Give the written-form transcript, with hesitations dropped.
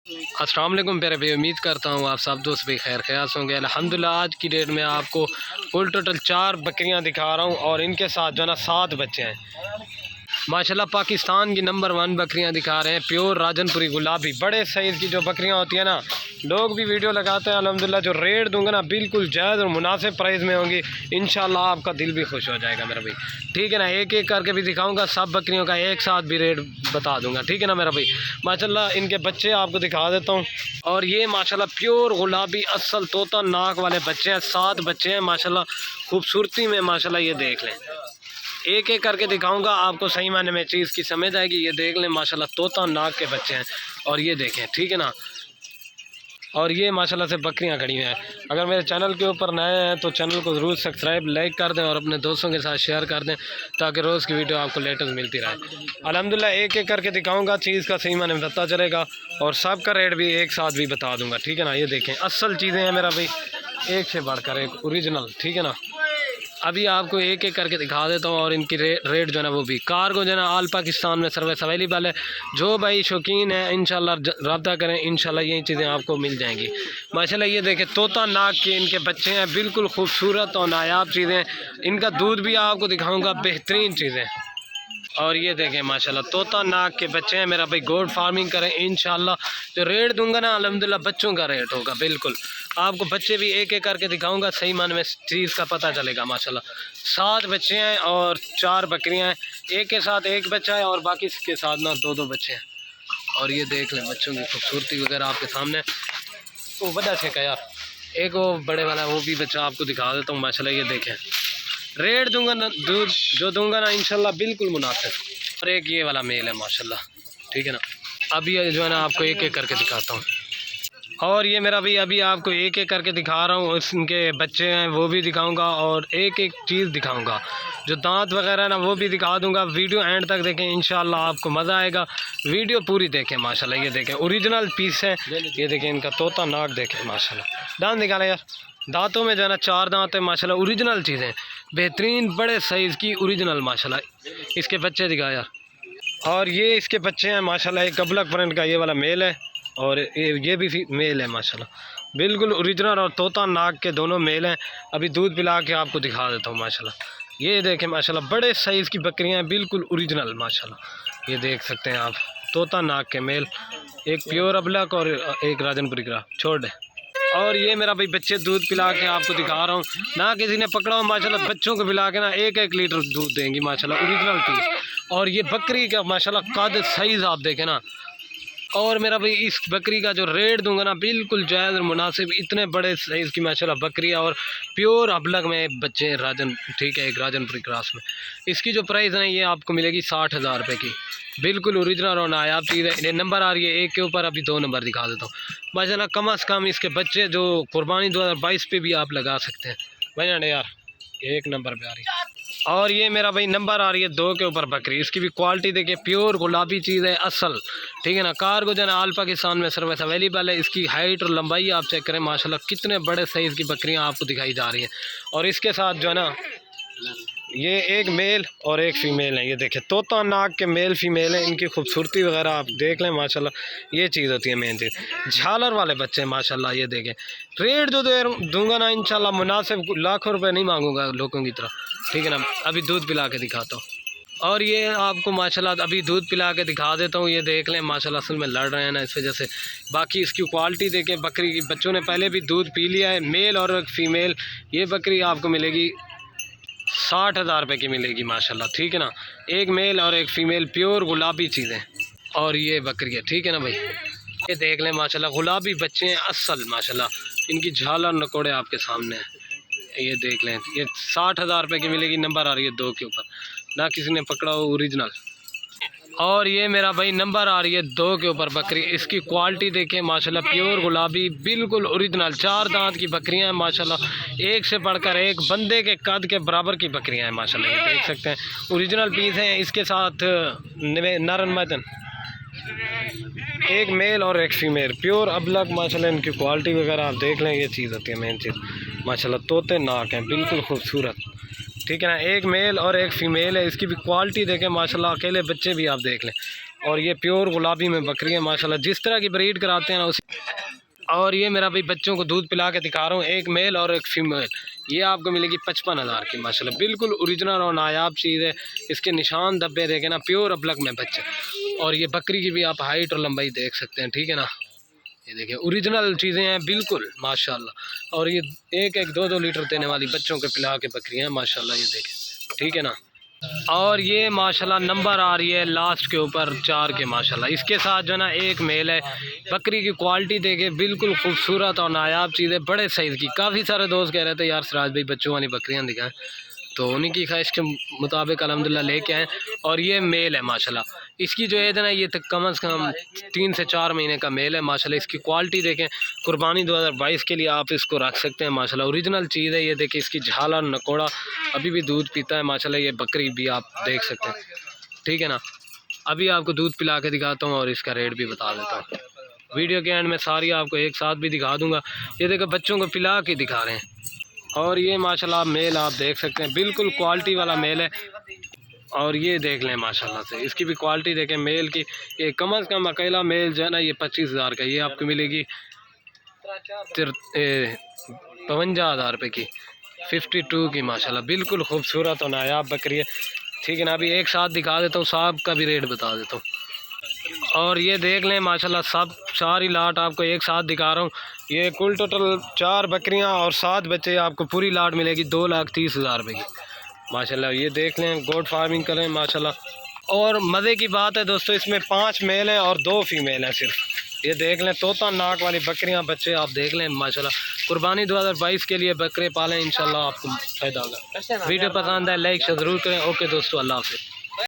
अस्सलाम वालेकुम प्यारे भाई, उम्मीद करता हूँ आप सब दोस्त भी खैर ख्याल होंगे। अल्हम्दुलिल्लाह आज की डेट में आपको कुल टोटल 4 बकरियाँ दिखा रहा हूँ और इनके साथ जो है ना 7 बच्चे हैं। माशाल्लाह पाकिस्तान की नंबर 1 बकरियां दिखा रहे हैं, प्योर राजनपुरी गुलाबी बड़े साइज़ की जो बकरियां होती हैं ना, लोग भी वीडियो लगाते हैं। अल्हम्दुलिल्लाह जो रेट दूंगा ना बिल्कुल जायज़ और मुनासिब प्राइस में होंगी। इंशाल्लाह आपका दिल भी खुश हो जाएगा मेरा भाई, ठीक है ना। एक एक करके भी दिखाऊंगा, सब बकरियों का एक साथ भी रेट बता दूंगा, ठीक है ना मेरा भाई। माशाल्लाह इनके बच्चे आपको दिखा देता हूँ। और ये माशाल्लाह प्योर गुलाबी असल तोता नाक वाले बच्चे हैं, 7 बच्चे हैं माशाल्लाह खूबसूरती में। माशाल्लाह ये देख लें, एक एक करके दिखाऊंगा आपको, सही मायने में चीज़ की समझ आएगी। ये देख लें माशाल्लाह तोता नाक के बच्चे हैं और ये देखें, ठीक है ना। और ये माशाल्लाह से बकरियां खड़ी हैं। अगर मेरे चैनल के ऊपर नए हैं तो चैनल को ज़रूर सब्सक्राइब लाइक कर दें और अपने दोस्तों के साथ शेयर कर दें ताकि रोज़ की वीडियो आपको लेटेस्ट मिलती रहे। अल्हम्दुलिल्लाह एक एक करके दिखाऊंगा, चीज़ का सही मायने में पता चलेगा और सब का रेट भी एक साथ भी बता दूँगा, ठीक है ना। ये देखें असल चीज़ें हैं मेरा भाई, एक से बढ़कर एक ओरिजिनल, ठीक है ना। अभी आपको एक एक करके दिखा देता हूँ और इनकी रेट जो है ना वो भी। कार्गो जो है ना ऑल पाकिस्तान में सर्विस अवेलेबल है। जो भाई शौकीन है इंशाल्लाह रब्ता करें, इंशाल्लाह यही चीज़ें आपको मिल जाएंगी। माशाल्लाह ये देखें तोता नाक के इनके बच्चे हैं, बिल्कुल खूबसूरत और नायाब चीज़ें। इनका दूध भी आपको दिखाऊँगा, बेहतरीन चीज़ें। और ये देखें माशाल्लाह तोता नाक के बच्चे हैं मेरा भाई। गोड फार्मिंग करें इंशाल्लाह। जो रेट दूंगा ना अल्हम्दुलिल्लाह बच्चों का रेट होगा बिल्कुल। आपको बच्चे भी एक एक करके दिखाऊंगा, सही मायने में चीज़ का पता चलेगा। माशाल्लाह 7 बच्चे हैं और 4 बकरियां हैं। एक के साथ एक बच्चा है और बाकी के साथ ना 2-2 बच्चे हैं। और ये देख लें बच्चों की खूबसूरती वगैरह आपके सामने। वो बड़ा से का यार, एक वो बड़े वाला वो भी बच्चा आपको दिखा देता हूँ। माशाल्लाह ये देखें, रेट दूंगा ना, दूध जो दूंगा ना इंशाल्लाह बिल्कुल मुनासिब। और एक ये वाला मेल है माशाल्लाह, ठीक है ना। अभी ये जो है ना आपको एक एक करके दिखाता हूँ। और ये मेरा भाई अभी आपको एक एक करके दिखा रहा हूँ, इनके बच्चे हैं वो भी दिखाऊंगा और एक एक चीज़ दिखाऊंगा। जो दांत वगैरह है ना वो भी दिखा दूंगा। वीडियो एंड तक देखें, इंशाल्लाह आपको मज़ा आएगा। वीडियो पूरी देखें। माशाल्लाह ये देखें ओरिजिनल पीस है। ये देखें इनका तोता नाक देखें माशाल्लाह। दांत निकालें यार, दांतों में जो है ना 4 दांत है माशाल्लाह। ओरिजिनल चीज़ें बेहतरीन बड़े साइज़ की ओरिजिनल माशाल्लाह। इसके बच्चे दिखा यार। और ये इसके बच्चे हैं माशाल्लाह। एक कबलक फ्रेंड का ये वाला मेल है और ये भी मेल है माशाल्लाह। बिल्कुल ओरिजिनल और तोता नाक के दोनों मेल हैं। अभी दूध पिला के आपको दिखा देता हूँ माशाल्लाह। ये देखें माशाल्लाह बड़े साइज़ की बकरियां हैं, बिल्कुल ओरिजिनल माशाल्लाह। ये देख सकते हैं आप, तोता नाक के मेल, एक प्योर अबलक और एक राजनपुरी का छोड़ है। और ये मेरा भाई बच्चे दूध पिला के आपको दिखा रहा हूँ ना, किसी ने पकड़ा हो माशाल्लाह। बच्चों को पिला के ना 1-1 लीटर दूध देंगी माशाल्लाह, ओरिजिनल पीस। और ये बकरी का माशाल्लाह कद साइज़ आप देखें ना। और मेरा भाई इस बकरी का जो रेट दूंगा ना बिल्कुल जायज़ और मुनासिब। इतने बड़े साइज़ की माशाल्लाह बकरी और प्योर अबलग में बच्चे राजन, ठीक है, एक राजनपुरी क्रॉस में। इसकी जो प्राइस है ये आपको मिलेगी 60,000 रुपये की, बिल्कुल ओरिजिनल और नायाब चीज़ है। ये नंबर आ रही है एक के ऊपर, अभी 2 नंबर दिखा देता हूँ माशाल्लाह। कम अज़ कम इसके बच्चे जो कुर्बानी 2022 पे भी आप लगा सकते हैं भाई यार, एक नंबर पे आ रही है। और ये मेरा भाई नंबर आ रही है 2 के ऊपर बकरी। इसकी भी क्वालिटी देखिए, प्योर गुलाबी चीज़ है असल, ठीक है ना। कार्गो जो है ऑल पाकिस्तान में सर्विस अवेलेबल है। इसकी हाइट और लंबाई आप चेक करें माशाल्लाह, कितने बड़े साइज़ की बकरियां आपको दिखाई जा रही हैं। और इसके साथ जो है ना ये एक मेल और एक फ़ीमेल है। ये देखें तोता नाक के मेल फीमेल हैं। इनकी खूबसूरती वगैरह आप देख लें माशाल्लाह। ये चीज़ होती है मेन चीज़, झालर वाले बच्चे हैं माशाल्लाह। ये देखें रेट जो दूंगा ना इंशाल्लाह मुनासिब, लाखों रुपए नहीं मांगूंगा लोगों की तरह, ठीक है ना। अभी दूध पिला के दिखाता हूँ और ये आपको माशाल्लाह अभी दूध पिला के दिखा देता हूँ। ये देख लें माशाल्लाह, असल में लड़ रहे हैं ना इस वजह से। बाकी इसकी क्वालिटी देखें बकरी की, बच्चों ने पहले भी दूध पी लिया है, मेल और फीमेल। ये बकरी आपको मिलेगी 60,000 रुपये की मिलेगी माशाल्लाह, ठीक है ना। एक मेल और एक फ़ीमेल, प्योर गुलाबी चीज़ें। और ये बकरी है, ठीक है ना भाई। ये देख लें माशाल्लाह गुलाबी बच्चे हैं असल माशाल्लाह। इनकी झालर नकोड़े आपके सामने हैं। ये देख लें, ये 60,000 रुपये की मिलेगी। नंबर आ रही है 2 के ऊपर, ना किसी ने पकड़ा हो, ओरिजिनल। और ये मेरा भाई नंबर आ रही है 2 के ऊपर बकरी। इसकी क्वालिटी देखें माशाल्लाह, प्योर गुलाबी बिल्कुल ओरिजिनल 4 दांत की बकरियां हैं माशाल्लाह। एक से बढ़कर एक, बंदे के कद के बराबर की बकरियां हैं माशाल्लाह। ये देख सकते हैं ओरिजिनल पीस हैं। इसके साथ नरन मदन, एक मेल और एक फ़ीमेल, प्योर अबलग माशाल्लाह। इनकी क्वालिटी वगैरह आप देख लें, ये चीज़ होती है मेन चीज़ माशाल्लाह। तोते नाक हैं, बिल्कुल खूबसूरत, ठीक है ना। एक मेल और एक फ़ीमेल है। इसकी भी क्वालिटी देखें माशाल्लाह, अकेले बच्चे भी आप देख लें और ये प्योर गुलाबी में बकरी है माशाल्लाह, जिस तरह की ब्रीड कराते हैं ना उसी। और ये मेरा भाई बच्चों को दूध पिला के दिखा रहा हूँ, एक मेल और एक फीमेल। ये आपको मिलेगी 55,000 की माशाल्लाह, बिल्कुल ओरिजिनल और नायाब चीज़ है। इसके निशान धब्बे देखे ना, प्योर अबलग में बच्चे। और ये बकरी की भी आप हाइट और लंबाई देख सकते हैं, ठीक है ना। ये देखिए ओरिजिनल चीज़ें हैं बिल्कुल माशाल्लाह। और ये एक 2-2 लीटर देने वाली बच्चों के पिला के बकरी हैं माशाल्लाह, ये देखें, ठीक है ना। और ये माशाल्लाह नंबर आ रही है लास्ट के ऊपर 4 के माशाल्लाह। इसके साथ जो है ना एक मेल है। बकरी की क्वालिटी देखे बिल्कुल खूबसूरत और नायाब चीज़ है, बड़े साइज़ की। काफ़ी सारे दोस्त कह रहे थे यार सिराज भाई बच्चों वाली बकरियां दिखाएं, तो उन्हीं की ख्वाहिश के मुताबिक अल्हम्दुलिल्लाह लेके आए। और ये मेल है माशाल्लाह, इसकी जो एज है ना ये तक कम से कम 3 से 4 महीने का मेल है माशाल्लाह। इसकी क्वालिटी देखें, कुर्बानी 2022 के लिए आप इसको रख सकते हैं माशाल्लाह, ओरिजिनल चीज़ है। ये देखिए इसकी झाला नकोड़ा अभी भी दूध पीता है माशाल्लाह। ये बकरी भी आप देख सकते हैं, ठीक है ना। अभी आपको दूध पिला के दिखाता हूँ और इसका रेट भी बता देता हूँ। वीडियो के एंड में सारी आपको एक साथ भी दिखा दूँगा। ये देखो बच्चों को पिला के दिखा रहे हैं। और ये माशाल्लाह मेल आप देख सकते हैं, बिल्कुल क्वालिटी वाला मेल है। और ये देख लें माशाल्लाह से, इसकी भी क्वालिटी देखें मेल की। ये कम से कम अकेला मेल जो है ना ये 25,000 का, ये आपको मिलेगी 52,000 रुपये की, 52 की माशाल्लाह। बिल्कुल खूबसूरत और नायाब बकरी है, ठीक है ना। अभी एक साथ दिखा देता हूँ, साहब का भी रेट बता देता हूँ। और ये देख लें माशाल्लाह सब सारी लाट आपको एक साथ दिखा रहा हूँ। ये कुल टोटल 4 बकरियाँ और 7 बच्चे, आपको पूरी लाट मिलेगी 2,30,000 रुपये की माशाल्लाह। ये देख लें गोट फार्मिंग करें माशाल्लाह। और मज़े की बात है दोस्तों, इसमें 5 मेल हैं और 2 फीमेल हैं सिर्फ। ये देख लें तोता नाक वाली बकरियां बच्चे आप देख लें माशाल्लाह। कुर्बानी 2022 के लिए बकरे पालें, इंशाल्लाह आपको फ़ायदा होगा। वीडियो पसंद है लाइक ज़रूर करें। ओके दोस्तों, अल्लाह हाफ़िज़।